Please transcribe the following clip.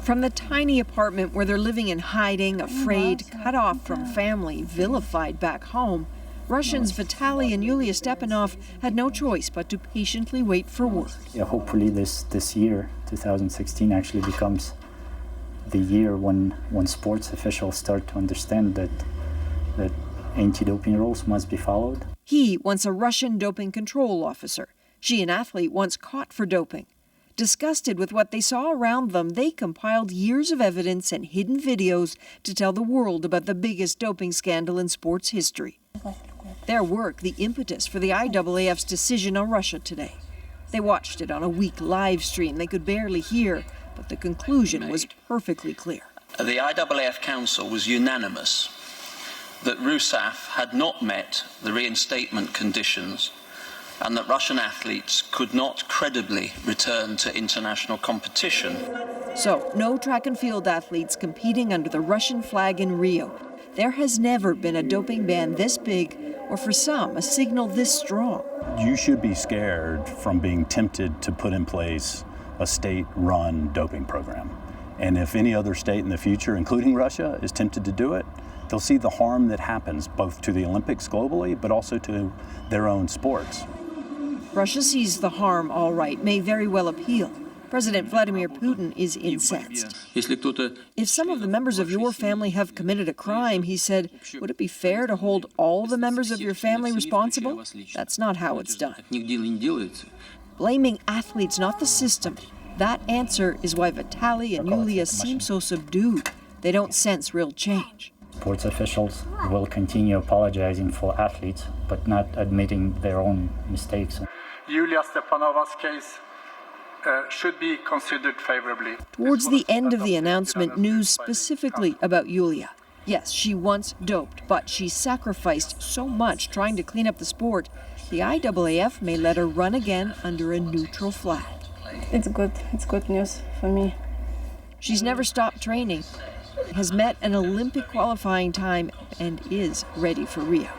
From the tiny apartment where they're living in hiding, afraid, cut off from family, vilified back home, Russians Vitaly and Yulia Stepanov had no choice but to patiently wait for word. Yeah, hopefully this year, 2016, actually becomes the year when sports officials start to understand that anti-doping rules must be followed. He wants a Russian doping control officer. She, an athlete, once caught for doping. Disgusted with what they saw around them, they compiled years of evidence and hidden videos to tell the world about the biggest doping scandal in sports history. Their work, the impetus for the IAAF's decision on Russia today. They watched it on a weak live stream they could barely hear, but the conclusion was perfectly clear. The IAAF Council was unanimous that RUSAF had not met the reinstatement conditions and that Russian athletes could not credibly return to international competition. So, no track and field athletes competing under the Russian flag in Rio. There has never been a doping ban this big, or for some, a signal this strong. You should be scared from being tempted to put in place a state-run doping program. And if any other state in the future, including Russia, is tempted to do it, they'll see the harm that happens both to the Olympics globally, but also to their own sports. Russia sees the harm, all right, may very well appeal. President Vladimir Putin is incensed. If some of the members of your family have committed a crime, he said, would it be fair to hold all the members of your family responsible? That's not how it's done. Blaming athletes, not the system. That answer is why Vitaly and Yulia seem so subdued. They don't sense real change. Sports officials will continue apologizing for athletes, but not admitting their own mistakes. Yulia Stepanova's case should be considered favorably. Towards the end of the announcement, news specifically about Yulia. Yes, she once doped, but she sacrificed so much trying to clean up the sport, the IAAF may let her run again under a neutral flag. It's good news for me. She's never stopped training, has met an Olympic qualifying time, and is ready for Rio.